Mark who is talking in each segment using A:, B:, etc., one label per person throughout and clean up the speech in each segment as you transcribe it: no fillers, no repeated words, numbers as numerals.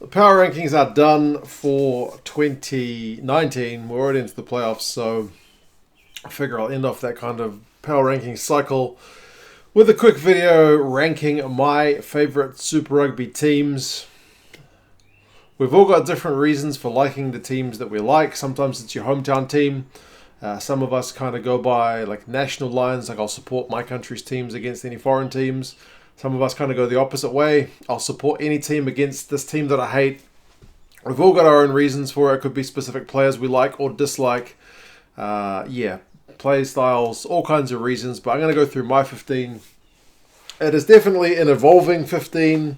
A: The power rankings are done for 2019. We're already into the playoffs, so I figure I'll end off that kind of power ranking cycle with a quick video ranking my favorite Super Rugby teams. We've all got different reasons for liking the teams that we like. Sometimes it's your hometown team. Some of us kind of go by like national lines, like I'll support my country's teams against any foreign teams. Some of us kind of go the opposite way. I'll support any team against this team that I hate. We've all got our own reasons for it. It could be specific players we like or dislike. Play styles, all kinds of reasons. But I'm going to go through my 15. It is definitely an evolving 15.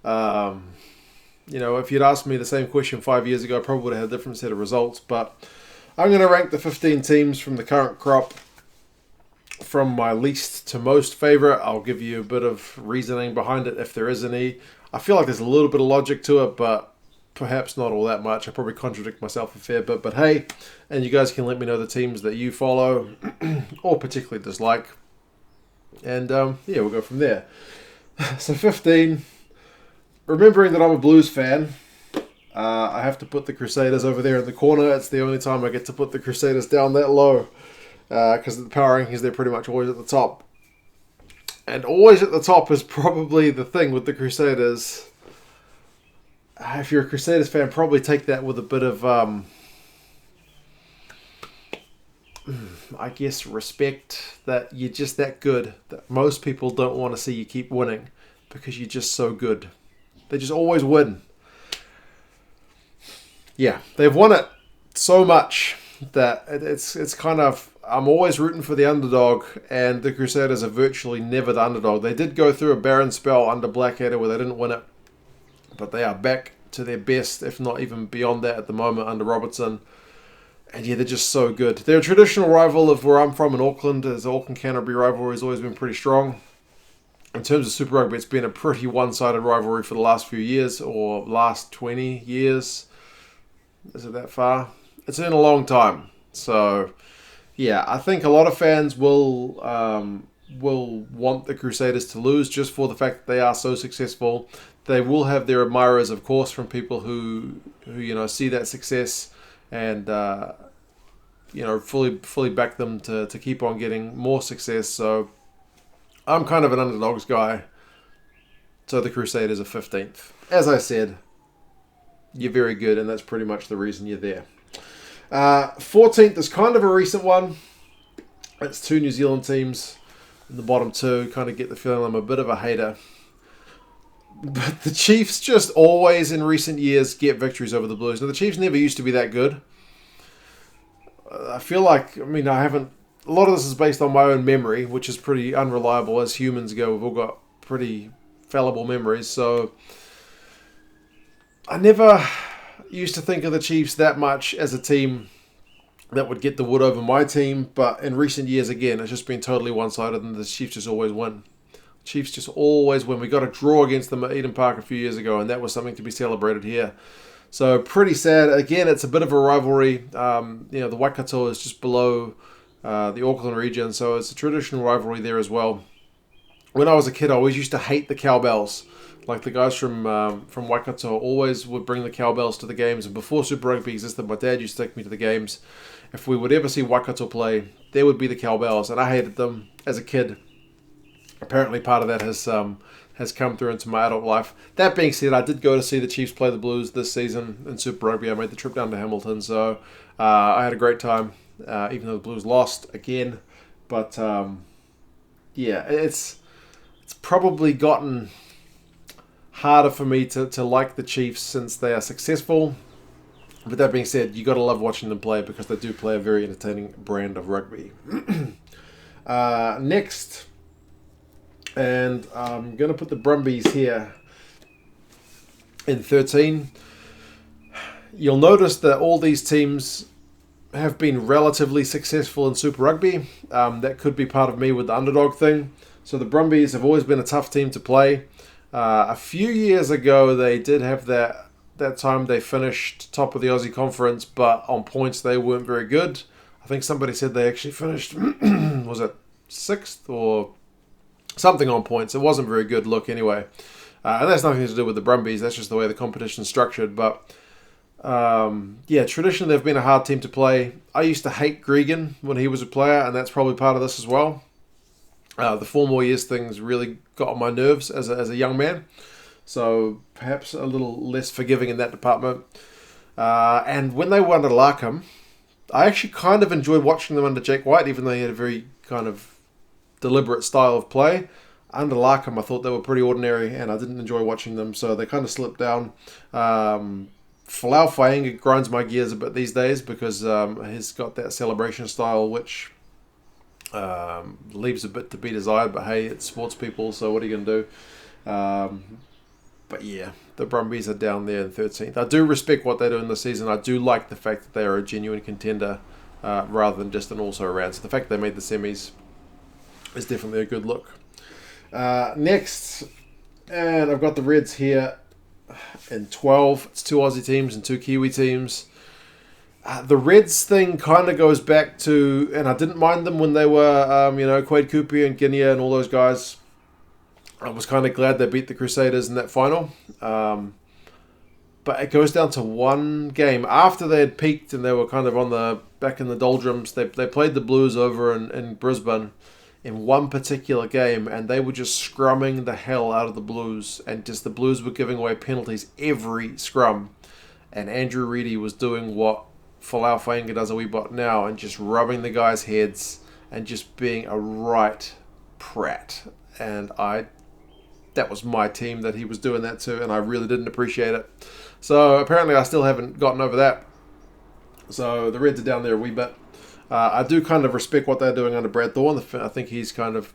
A: If you'd asked me the same question 5 years ago, I probably would have had a different set of results. But I'm going to rank the 15 teams from the current crop from my least to most favorite. I'll give you a bit of reasoning behind it if there is any. I feel like there's a little bit of logic to it, but perhaps not all that much. I probably contradict myself a fair bit, but hey, and you guys can let me know the teams that you follow or particularly dislike. And we'll go from there. So 15, remembering that I'm a Blues fan, I have to put the Crusaders over there in the corner. It's the only time I get to put the Crusaders down that low. Because the power rankings, they're pretty much always at the top. And always at the top is probably the thing with the Crusaders. If you're a Crusaders fan, probably take that with a bit of, respect that you're just that good. That most people don't want to see you keep winning because you're just so good. They just always win. Yeah, they've won it so much that it's kind of, I'm always rooting for the underdog, and the Crusaders are virtually never the underdog. They did go through a barren spell under Blackadder where they didn't win it, but they are back to their best, if not even beyond that at the moment under Robertson. And yeah, they're just so good. They're a traditional rival of where I'm from in Auckland. As the Auckland-Canterbury rivalry has always been pretty strong. In terms of Super Rugby, it's been a pretty one-sided rivalry for the last few years, or last 20 years. Is it that far? It's been a long time. So yeah, I think a lot of fans will want the Crusaders to lose just for the fact that they are so successful. They will have their admirers, of course, from people who see that success and fully back them to keep on getting more success. So I'm kind of an underdogs guy. So the Crusaders are 15th. As I said, you're very good, and that's pretty much the reason you're there. 14th is kind of a recent one. It's two New Zealand teams in the bottom two. Kind of get the feeling I'm a bit of a hater. But the Chiefs just always in recent years get victories over the Blues. Now, the Chiefs never used to be that good. I feel like, a lot of this is based on my own memory, which is pretty unreliable as humans go. We've all got pretty fallible memories. So I never used to think of the Chiefs that much as a team that would get the wood over my team, but in recent years, again, it's just been totally one-sided, and the Chiefs just always win. Chiefs just always win. We got a draw against them at Eden Park a few years ago, and that was something to be celebrated here. So pretty sad. Again, it's a bit of a rivalry. The Waikato is just below the Auckland region, so it's a traditional rivalry there as well. When I was a kid, I always used to hate the cowbells. Like the guys from Waikato always would bring the cowbells to the games. And before Super Rugby existed, my dad used to take me to the games. If we would ever see Waikato play, there would be the cowbells. And I hated them as a kid. Apparently part of that has come through into my adult life. That being said, I did go to see the Chiefs play the Blues this season in Super Rugby. I made the trip down to Hamilton. So I had a great time, even though the Blues lost again. But it's probably gotten harder for me to like the Chiefs since they are successful. But that being said, you got to love watching them play because they do play a very entertaining brand of rugby. Next, and I'm going to put the Brumbies here in 13. You'll notice that all these teams have been relatively successful in Super Rugby. That could be part of me with the underdog thing. So the Brumbies have always been a tough team to play. A few years ago, they did have that time they finished top of the Aussie Conference, but on points they weren't very good. I think somebody said they actually finished, was it 6th or something on points? It wasn't very good look anyway. And that's nothing to do with the Brumbies. That's just the way the competition's structured. But yeah, traditionally they've been a hard team to play. I used to hate Gregan when he was a player, and that's probably part of this as well. The 4 more years things really got on my nerves as a young man. So perhaps a little less forgiving in that department. And when they were under Larkham, I actually kind of enjoyed watching them under Jake White, even though he had a very kind of deliberate style of play. Under Larkham, I thought they were pretty ordinary, and I didn't enjoy watching them, so they kind of slipped down. Folau Fainga grinds my gears a bit these days because he's got that celebration style, which leaves a bit to be desired, but hey, it's sports people, so what are you going to do? But yeah, the Brumbies are down there in 13th. I do respect what they do in the season. I do like the fact that they are a genuine contender rather than just an also-ran. So the fact that they made the semis is definitely a good look. Next, and I've got the Reds here in 12. It's 2 Aussie teams and 2 Kiwi teams. The Reds thing kind of goes back to, and I didn't mind them when they were, Quade Cooper and Guinea and all those guys. I was kind of glad they beat the Crusaders in that final. But it goes down to one game. After they had peaked and they were kind of back in the doldrums, they played the Blues over in Brisbane in one particular game, and they were just scrumming the hell out of the Blues, and just the Blues were giving away penalties every scrum. And Andrew Reedy was doing what Folau Fainga does a wee bit now, and just rubbing the guys' heads and just being a right prat. And that was my team that he was doing that to, and I really didn't appreciate it. So apparently I still haven't gotten over that. So the Reds are down there a wee bit. I do kind of respect what they're doing under Brad Thorne. I think he's kind of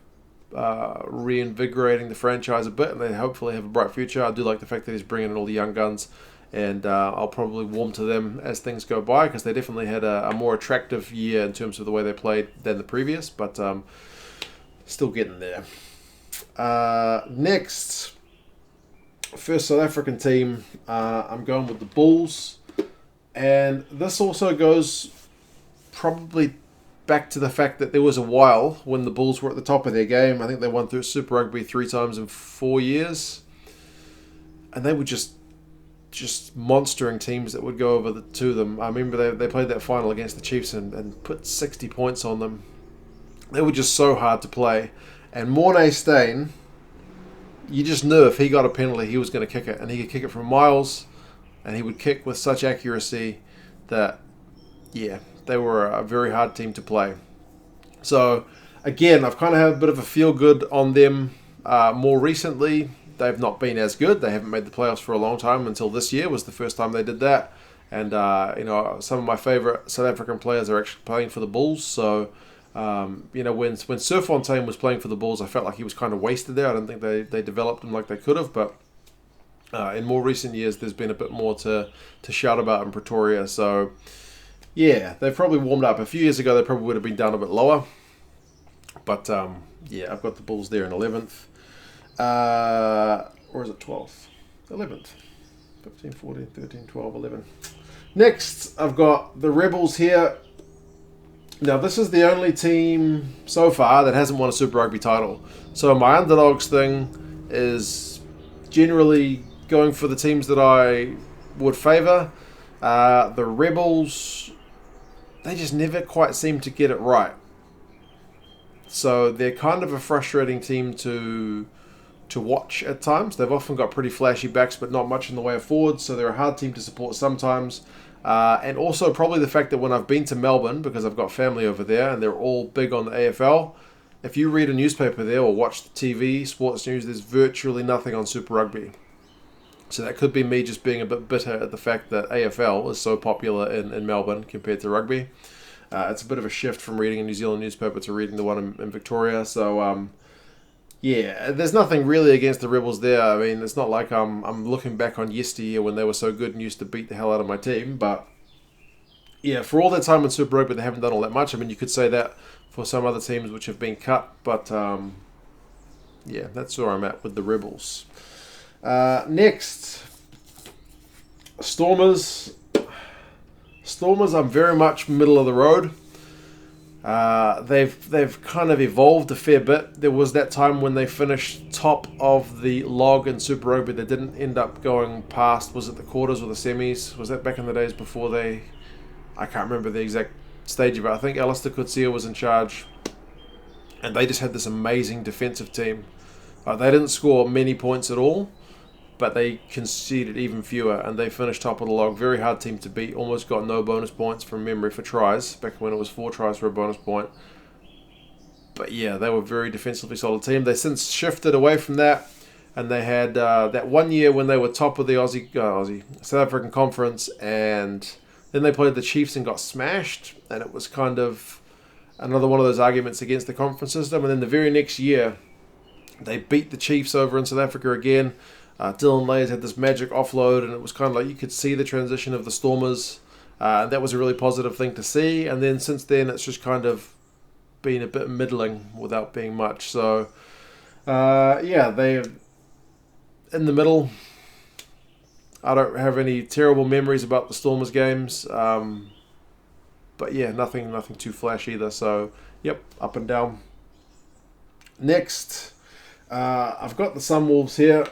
A: reinvigorating the franchise a bit, and they hopefully have a bright future. I do like the fact that he's bringing in all the young guns, and I'll probably warm to them as things go by, because they definitely had a more attractive year in terms of the way they played than the previous, but still getting there. Next, first South African team, I'm going with the Bulls, and this also goes probably back to the fact that there was a while when the Bulls were at the top of their game. I think they won through Super Rugby 3 times in 4 years, and they were just monstering teams that would go over to them. I remember they played that final against the Chiefs and put 60 points on them. They were just so hard to play. And Mornay Steyn, you just knew if he got a penalty, he was going to kick it. And he could kick it from miles, and he would kick with such accuracy that, yeah, they were a very hard team to play. So, again, I've kind of had a bit of a feel-good on them more recently. They've not been as good. They haven't made the playoffs for a long time. Until this year was the first time they did that. And, some of my favourite South African players are actually playing for the Bulls. So, when Surfontaine was playing for the Bulls, I felt like he was kind of wasted there. I don't think they developed him like they could have. But in more recent years, there's been a bit more to shout about in Pretoria. So, yeah, they've probably warmed up. A few years ago, they probably would have been down a bit lower. But, I've got the Bulls there in 11th. Or is it 12th? 11th. 15, 14, 13, 12, 11. Next, I've got the Rebels here. Now, this is the only team so far that hasn't won a Super Rugby title. So my underdogs thing is generally going for the teams that I would favour. The Rebels, they just never quite seem to get it right. So they're kind of a frustrating team to watch at times. They've often got pretty flashy backs, but not much in the way of forwards, so they're a hard team to support sometimes. And also probably the fact that when I've been to Melbourne, because I've got family over there, and they're all big on the AFL, if you read a newspaper there or watch the TV, sports news, there's virtually nothing on Super Rugby. So that could be me just being a bit bitter at the fact that AFL is so popular in Melbourne compared to rugby. It's a bit of a shift from reading a New Zealand newspaper to reading the one in Victoria. So, there's nothing really against the Rebels there. I mean, it's not like I'm looking back on yesteryear when they were so good and used to beat the hell out of my team. But, yeah, for all their time in Super Rugby, they haven't done all that much. I mean, you could say that for some other teams which have been cut. But, that's where I'm at with the Rebels. Next, Stormers. Stormers, I'm very much middle of the road. They've kind of evolved a fair bit. There was that time when they finished top of the log in Super Rugby. They didn't end up going past. Was it the quarters or the semis? Was that back in the days before they? I can't remember the exact stage of it. I think Alistair Coetzee was in charge, and they just had this amazing defensive team. They didn't score many points at all, but they conceded even fewer, and they finished top of the log. Very hard team to beat. Almost got no bonus points from memory for tries, back when it was 4 tries for a bonus point. But yeah, they were a very defensively solid team. They since shifted away from that, and they had that 1 year when they were top of the Aussie South African Conference, and then they played the Chiefs and got smashed, and it was kind of another one of those arguments against the conference system. And then the very next year, they beat the Chiefs over in South Africa again. Dylan Layers had this magic offload, and it was kind of like you could see the transition of the Stormers. And that was a really positive thing to see. And then since then, it's just kind of been a bit middling without being much. So, yeah, they're in the middle. I don't have any terrible memories about the Stormers games. But yeah, nothing too flash either. So, yep, up and down. Next, I've got the Sunwolves here.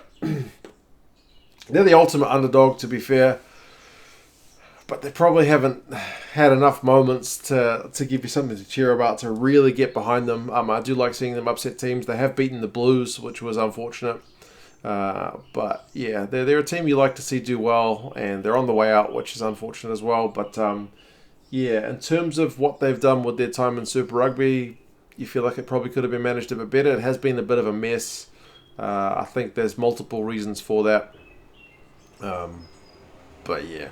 A: They're the ultimate underdog, to be fair, but they probably haven't had enough moments to give you something to cheer about, to really get behind them. I do like seeing them upset teams. They have beaten the Blues, which was unfortunate, but yeah, they're a team you like to see do well, and they're on the way out, which is unfortunate as well. But yeah, in terms of what they've done with their time in Super Rugby, you feel like it probably could have been managed a bit better. It has been a bit of a mess. I think there's multiple reasons for that. But yeah,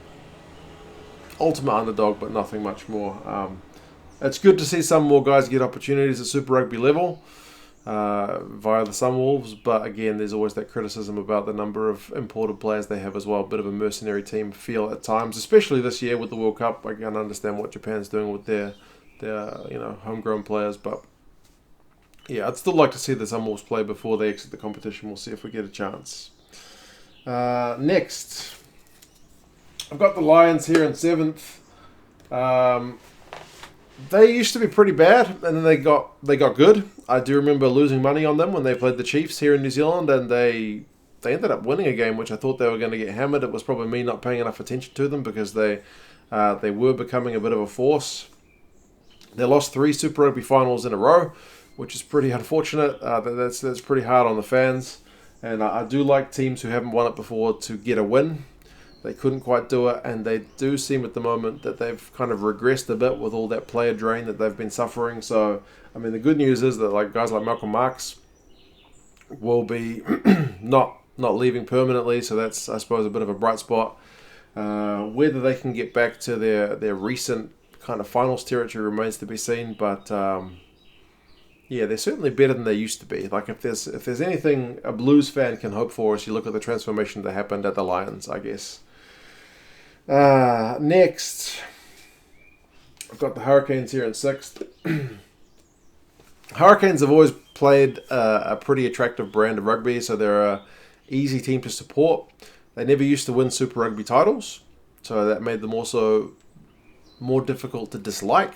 A: ultimate underdog, but nothing much more. It's good to see some more guys get opportunities at Super Rugby level via the Sunwolves, but again, there's always that criticism about the number of imported players they have as well. A bit of a mercenary team feel at times, especially this year with the World Cup. I can understand what Japan's doing with their homegrown players, but yeah, I'd still like to see the Sunwolves play before they exit the competition. We'll see if we get a chance. Next, I've got the Lions here in 7th. They used to be pretty bad, and then they got good. I do remember losing money on them when they played the Chiefs here in New Zealand, and they ended up winning a game which I thought they were going to get hammered. It was probably me not paying enough attention to them because they were becoming a bit of a force. They lost 3 Super Rugby finals in a row, which is pretty unfortunate. That's pretty hard on the fans. And I do like teams who haven't won it before to get a win. They couldn't quite do it, and they do seem at the moment that they've kind of regressed a bit with all that player drain that they've been suffering. So, I mean, the good news is that like guys like Malcolm Marx will be not leaving permanently, so that's, I suppose, a bit of a bright spot. Whether they can get back to their recent kind of finals territory remains to be seen, but yeah, they're certainly better than they used to be. Like if there's anything a Blues fan can hope for, is you look at the transformation that happened at the Lions, I guess. Next, I've got the Hurricanes here in 6th. Hurricanes have always played a pretty attractive brand of rugby, so they're a easy team to support. They never used to win Super Rugby titles, so that made them also more difficult to dislike.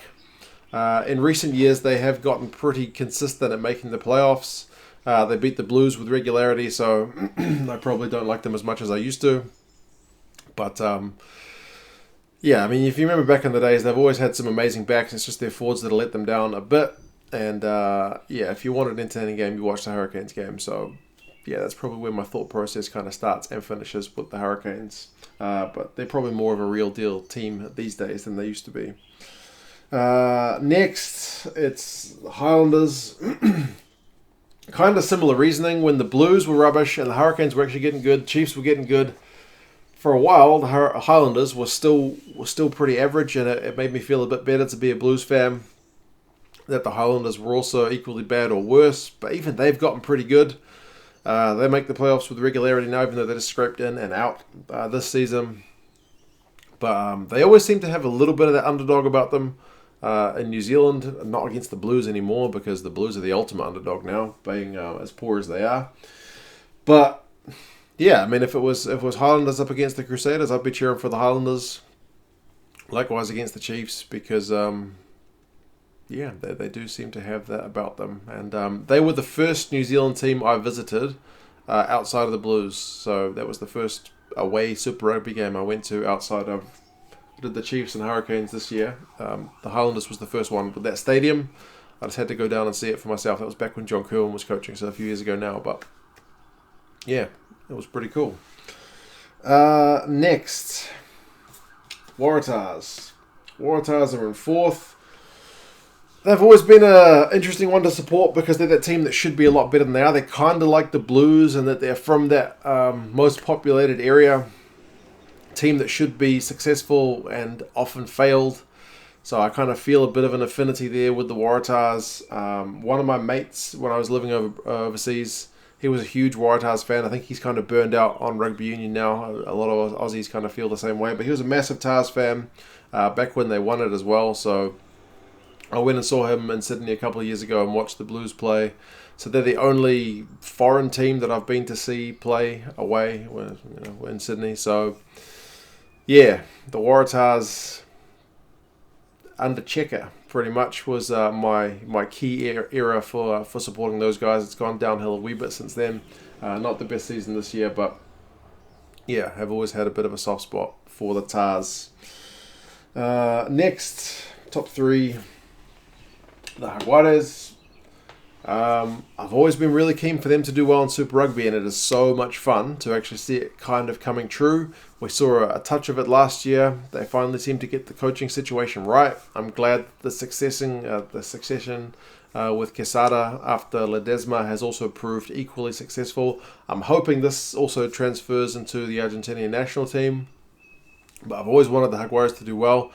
A: In recent years, they have gotten pretty consistent at making the playoffs. They beat the Blues with regularity, so I probably don't like them as much as I used to. But, yeah, I mean, if you remember back in the days, they've always had some amazing backs. It's just their forwards that have let them down a bit. And, yeah, if you want an entertaining game, you watch the Hurricanes game. So, yeah, that's probably where my thought process kind of starts and finishes with the Hurricanes. But they're probably more of a real deal team these days than they used to be. Next, it's the Highlanders. Kind of similar reasoning. When the Blues were rubbish and the Hurricanes were actually getting good, Chiefs were getting good. For a while, the Highlanders were still pretty average, and it made me feel a bit better to be a Blues fan. That the Highlanders were also equally bad or worse, but even they've gotten pretty good. They make the playoffs with regularity now, even though they just scraped in and out this season. But they always seem to have a little bit of that underdog about them. In New Zealand, not against the Blues anymore, because the Blues are the ultimate underdog now, being as poor as they are. But yeah, I mean, if it was Highlanders up against the Crusaders, I'd be cheering for the Highlanders. Likewise against the Chiefs, because yeah, they do seem to have that about them. And they were the first New Zealand team I visited outside of the Blues. So that was the first away Super Rugby game I went to outside of. I did the Chiefs and Hurricanes this year. The Highlanders was the first one with that stadium. I just had to go down and see it for myself. That was back when John Kerwin was coaching, so a few years ago now. But yeah, it was pretty cool. Next, Waratahs. Waratahs are in fourth. They've always been an interesting one to support because they're that team that should be a lot better than they are. They're kind of like the Blues in that they're from that most populated area. Team that should be successful and often failed. So I kind of feel a bit of an affinity there with the Waratahs. One of my mates, when I was living overseas, he was a huge Waratahs fan. I think he's kind of burned out on rugby union now. A lot of Aussies kind of feel the same way. But he was a massive Tars fan back when they won it as well. So I went and saw him in Sydney a couple of years ago and watched the Blues play. So they're the only foreign team that I've been to see play away in Sydney. So yeah, the Waratahs under Checker pretty much was my key era for supporting those guys. It's gone downhill a wee bit since then. Not the best season this year, but yeah, have always had a bit of a soft spot for the Tars. Next, top three, the Waratahs. I've always been really keen for them to do well in Super Rugby, and it is so much fun to actually see it kind of coming true. We saw a touch of it last year. They finally seem to get the coaching situation right. I'm glad the succession with Quesada after Ledesma has also proved equally successful. I'm hoping this also transfers into the Argentinian national team. But I've always wanted the Jaguares to do well.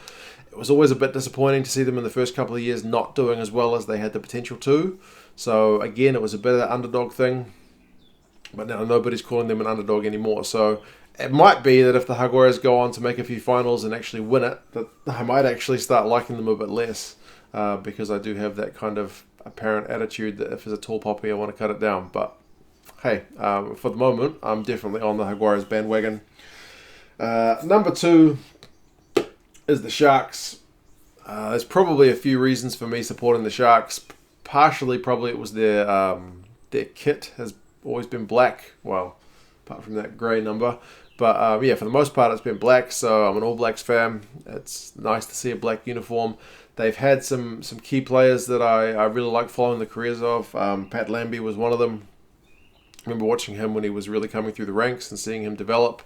A: It was always a bit disappointing to see them in the first couple of years not doing as well as they had the potential to. So again, it was a bit of that underdog thing. But now nobody's calling them an underdog anymore. So it might be that if the Jaguares go on to make a few finals and actually win it, that I might actually start liking them a bit less. Because I do have that kind of apparent attitude that if there's a tall poppy, I want to cut it down. But hey, for the moment, I'm definitely on the Jaguares bandwagon. Number two is the Sharks. There's probably a few reasons for me supporting the Sharks. Partially, probably it was their kit has always been black. Well, apart from that grey number. But yeah, for the most part, it's been black. So I'm an All Blacks fan. It's nice to see a black uniform. They've had some key players that I really like following the careers of. Pat Lambie was one of them. I remember watching him when he was really coming through the ranks and seeing him develop.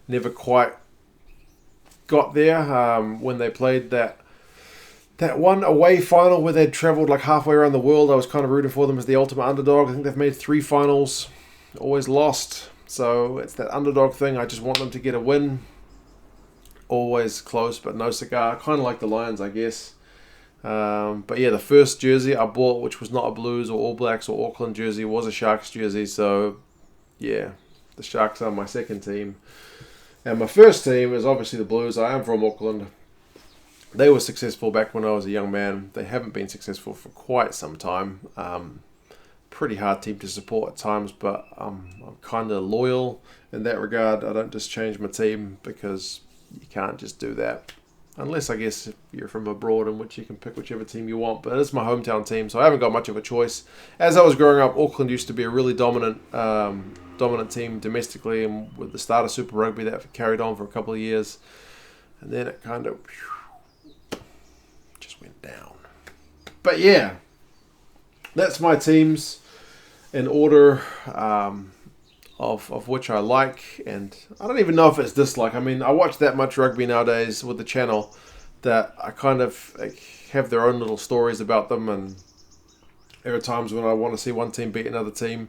A: Never quite got there when they played that one away final where they'd travelled like halfway around the world. I was kind of rooting for them as the ultimate underdog. I think they've made 3 finals, always lost. So it's that underdog thing. I just want them to get a win. Always close, but no cigar. Kind of like the Lions, I guess. But yeah, the first jersey I bought, which was not a Blues or All Blacks or Auckland jersey, was a Sharks jersey. So yeah, the Sharks are my second team. And my first team is obviously the Blues. I am from Auckland. They were successful back when I was a young man. They haven't been successful for quite some time. Pretty hard team to support at times, but I'm kind of loyal in that regard. I don't just change my team because you can't just do that. Unless, I guess, if you're from abroad, in which you can pick whichever team you want. But it's my hometown team, so I haven't got much of a choice. As I was growing up, Auckland used to be a really dominant team domestically, and with the start of Super Rugby, that carried on for a couple of years. And then it kind of just went down. But yeah, that's my teams in order of which I like, and I don't even know if it's dislike. I mean, I watch that much rugby nowadays with the channel that I kind of have their own little stories about them, and there are times when I want to see one team beat another team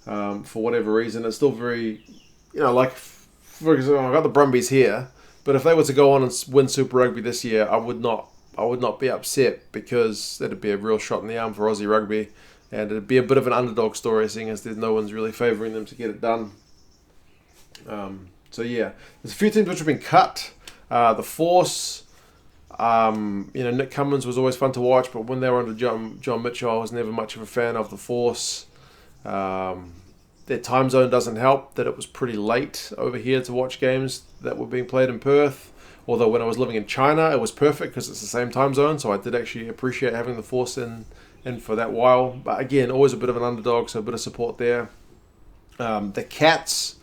A: for whatever reason. It's still very, like, for example, I've got the Brumbies here, but if they were to go on and win Super Rugby this year, I would not be upset, because that'd be a real shot in the arm for Aussie rugby. And it'd be a bit of an underdog story, seeing as there's no one's really favouring them to get it done. So yeah, there's a few teams which have been cut. The Force, Nick Cummins was always fun to watch, but when they were under John Mitchell, I was never much of a fan of the Force. Their time zone doesn't help, that it was pretty late over here to watch games that were being played in Perth. Although when I was living in China, it was perfect because it's the same time zone, so I did actually appreciate having the Force in for that while. But again, always a bit of an underdog, so a bit of support there. The Cats,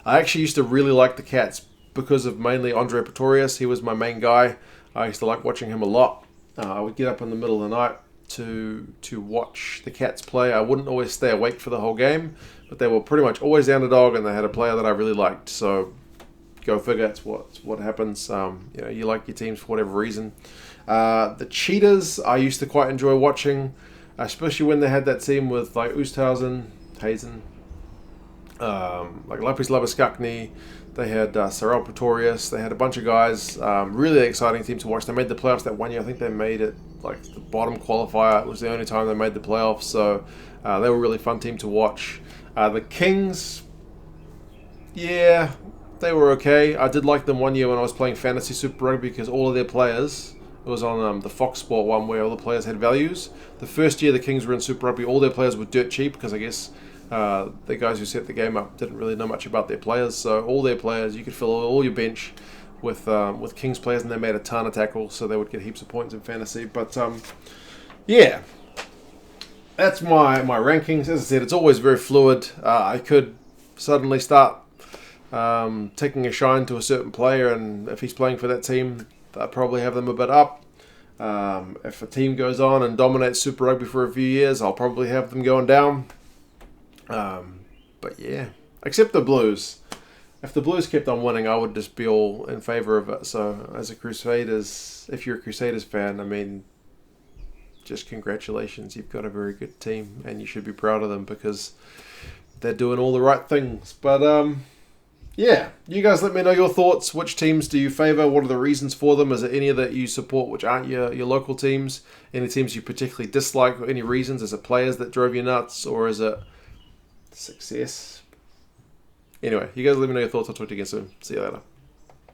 A: I actually used to really like the Cats because of mainly Andre Pretorius. He was my main guy. I used to like watching him a lot. I would get up in the middle of the night to watch the Cats play. I wouldn't always stay awake for the whole game, but they were pretty much always the underdog, and they had a player that I really liked. So go figure, it's what happens. You like your teams for whatever reason. The Cheetahs, I used to quite enjoy watching, especially when they had that team with like Oosthuizen, Hazen, like Lapis Labiskakni. They had Sarel Pretorius. They had a bunch of guys. Really exciting team to watch. They made the playoffs that one year. I think they made it like the bottom qualifier. It was the only time they made the playoffs. So they were a really fun team to watch. The Kings, yeah, they were okay. I did like them one year when I was playing Fantasy Super Rugby because all of their players, it was on the Fox Sport one where all the players had values. The first year the Kings were in Super Rugby, all their players were dirt cheap because I guess the guys who set the game up didn't really know much about their players. So all their players, you could fill all your bench with Kings players, and they made a ton of tackles, so they would get heaps of points in fantasy. But yeah, that's my rankings. As I said, it's always very fluid. I could suddenly start taking a shine to a certain player, and if he's playing for that team, I'd probably have them a bit up. If a team goes on and dominates Super Rugby for a few years, I'll probably have them going down. But yeah, except the Blues. If the Blues kept on winning, I would just be all in favour of it. So as a Crusaders, if you're a Crusaders fan, I mean, just congratulations. You've got a very good team, and you should be proud of them because they're doing all the right things. But yeah, you guys let me know your thoughts. Which teams do you favour? What are the reasons for them? Is it any that you support which aren't your local teams? Any teams you particularly dislike, or any reasons? Is it players that drove you nuts, or is it success? Anyway, you guys let me know your thoughts. I'll talk to you again soon. See you later.